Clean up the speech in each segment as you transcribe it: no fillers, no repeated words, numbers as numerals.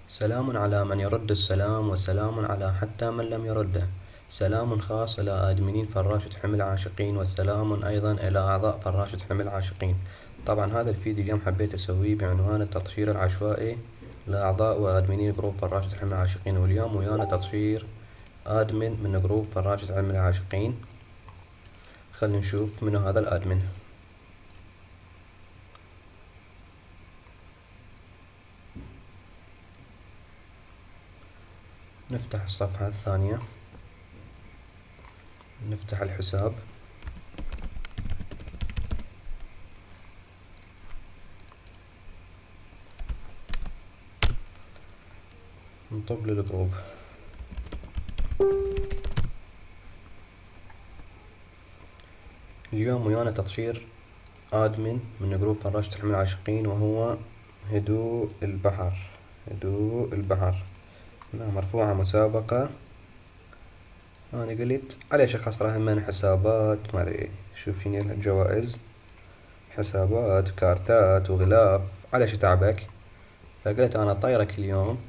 سلام على من يرد السلام، وسلام على حتى من لم يرده. سلام خاص إلى آدمنين فراشة حمل عاشقين، وسلام أيضا إلى أعضاء فراشة حمل عاشقين. طبعا هذا الفيديو اليوم حبيت أسويه بعنوان التطشير العشوائي لأعضاء وآدمنين جروب فراشة حمل عاشقين. واليوم ويانا تطشير آدمن من جروب فراشة حمل عاشقين. خلينا نشوف منو هذا الآدمن. نفتح الصفحة الثانية، نفتح الحساب، نطب للجروب. اليوم ويانا تطشير آدمن من جروب فراشة حمل عاشقين، وهو هدوء البحر. هدوء البحر هنا مرفوعة مسابقة. أنا قلت على شخص راح من حسابات ما أدري شو فيني الجوائز، حسابات كارتات وغلاف على شي تعبك. فقلت أنا طيرك اليوم،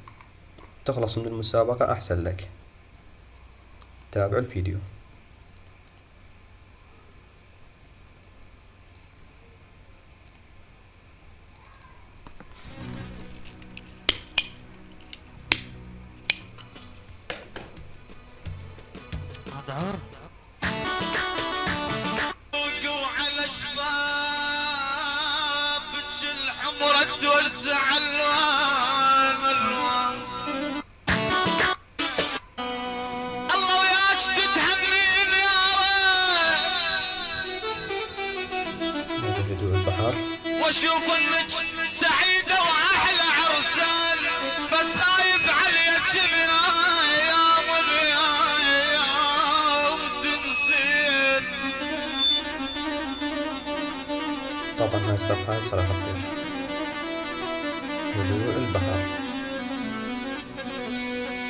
تخلص من المسابقة أحسن لك. تابعوا الفيديو. وعلى شبابك الحمرة توزع الوان الله وياك تتهنين يا هذا هدوء البحر. واشوف انك سعيدة واحلى عرسان، بس خايف عليك بأيام بأيام تنسين. طبعا هاي الصفحة صراحة هدوء البحر.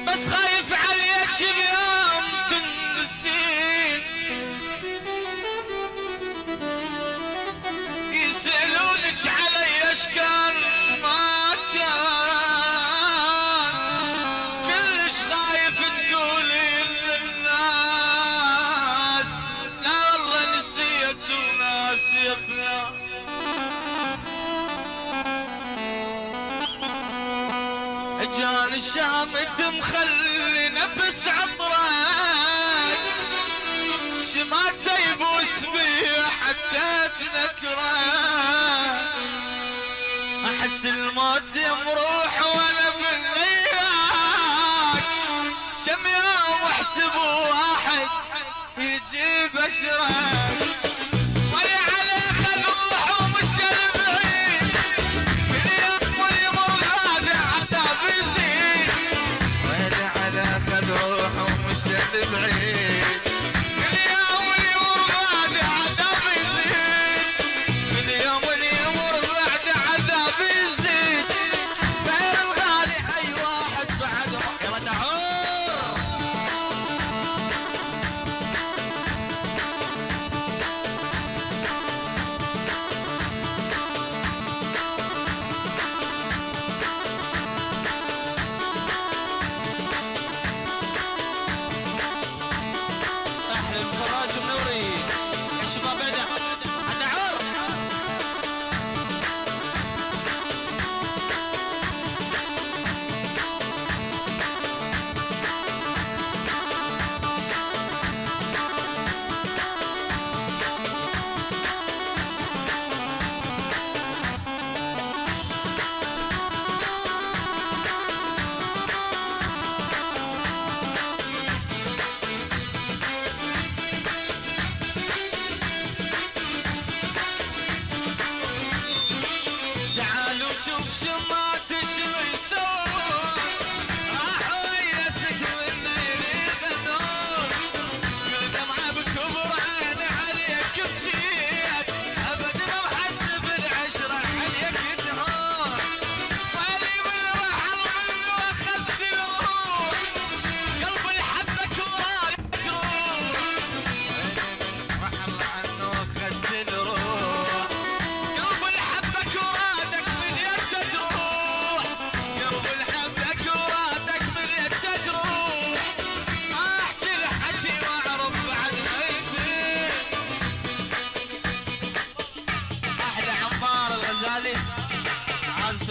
بس خايف عليك بيوم تنسين. يسألونك علي ايش كان ما كان، كلش خايف تقولين للناس لا والله نسيت وناسي فلان. جان الشامت مخلي نفس عطرك، شماته يبوس بيه حتى تذكره. احس الموت يمروح وانا بالنياك، شم يوم احسب واحد يجيب اشرك. ويا عليه خذ روحه ومش بعيد، كل يوم يمر هذا عتاب يزيد. ويا على خذ روحه ومش بعيد، كل يوم يمر هذا عتاب يزيد. كل يوم يمر بعد عذاب يزيد. غير الغالي اي واحد بعد يلا دعور.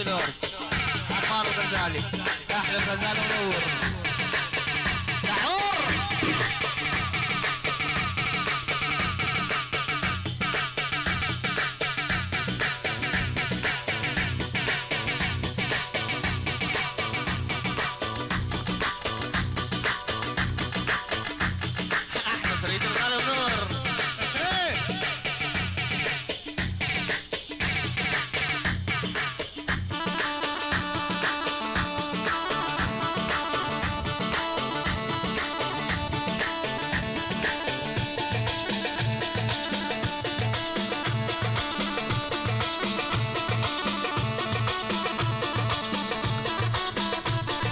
فلور عمار الغزالي احلى الغزالي منور دعور احلى فريد الغالي منور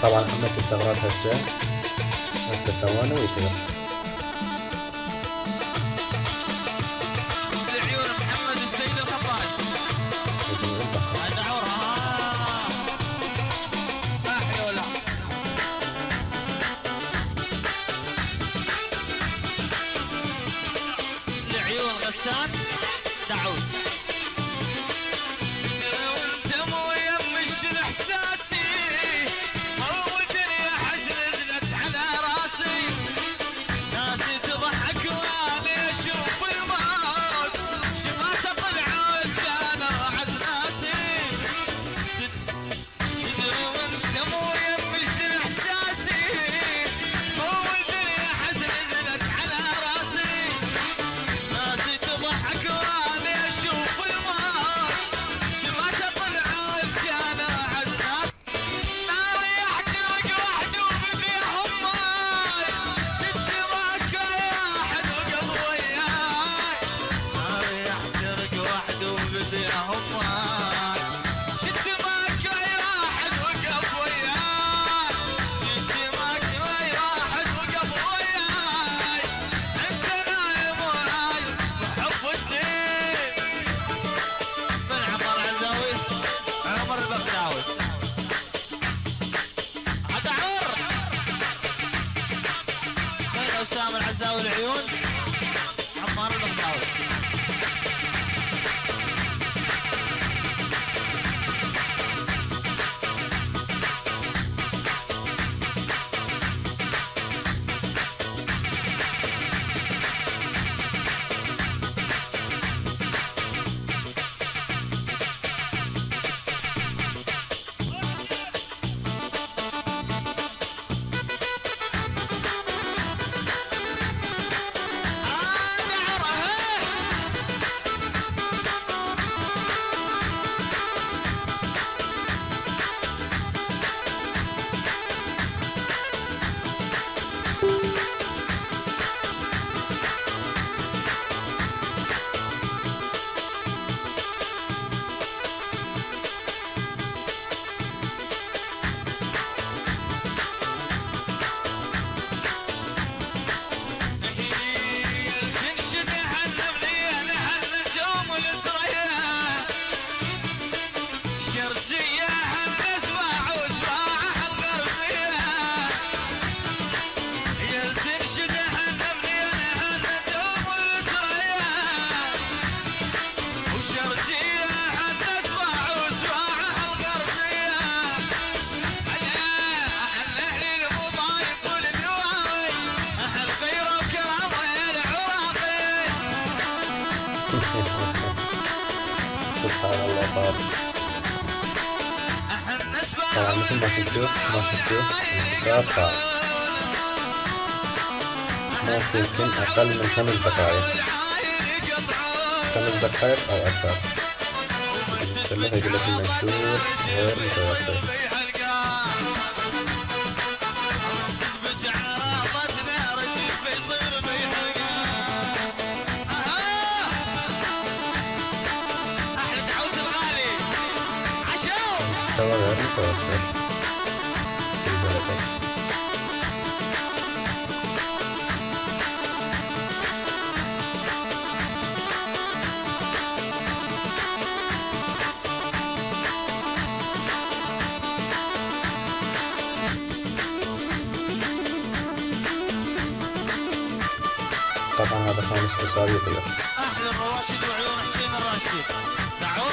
طبعا عملت الثغرات هسه ثواني ويصير. لعيون محمد السيد الخفاش دعورها احلولا لعيون غسان دعوس وانت مو يمش احساسي او الدنيا حزن نزلت على راسي ناسي تضحك وانا اشوف الموت شفاته طلعت كان اعز ناسي تدري وانت مو يمش احساسي او الدنيا حزن نزلت على راسي ناسي تضحك وانا اشوف الموت شفاته طلعت كان اعز ناسي ناري احترق وحده وبديهم ماي ست معك يا احد وقف وياي ناري احترق وحده وبديهم ماي ست معك يا احد وقف وياي ست معك يا احد وقف وياي انت نايم وعايم وحب جديد من عمر عزاوي عمر البغداوي دعور بين اسامه العزاوي العيون عمار البغداوي تنشد حنبني انا حن نجوم الثريا شرجيه حن اسمع واسمع الغربيه يا تنشد حنبني انا حن نجوم الثريا وشرجيه حن اسمع واسمع الغربيه احل اهلي المضايق والنواي احل خيره وكرامه يا العراقي سبحان الله طارق. احل نسبه طبعا مثل ما شفتوا صار طارق ما يمكن أقل من 5 دقائق 5 دقائق أو أكثر. كله يقول لك المنشور غير متوفر. محتوى غير متوفر في البلدين. طبعا هذا 5 حصار يطير. احلى الرواشد وعيون حسين الراشدي دعوه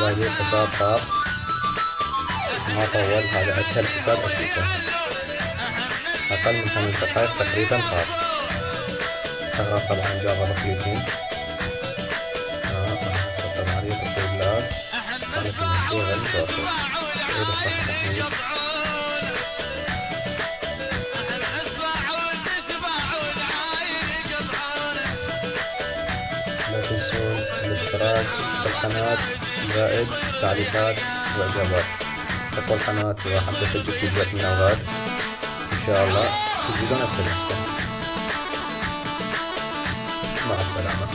حبايبي الحساب طار، ما طول، هذا أسهل حساب أشوفه، أقل من 5 دقايق تقريبا طار. شغال طبعا جافا بخليتين. هسه طبعا عليه تطبيقات كانت المشروع الجافا. عيد الصفحة تحميل. لا تنسون الاشتراك بالقناة زائد تعليقات وإعجابات. تقوى القناة إذا حابة أسجل فيديوهات من الغد إن شاء الله تجدون أكثر. مع السلامة.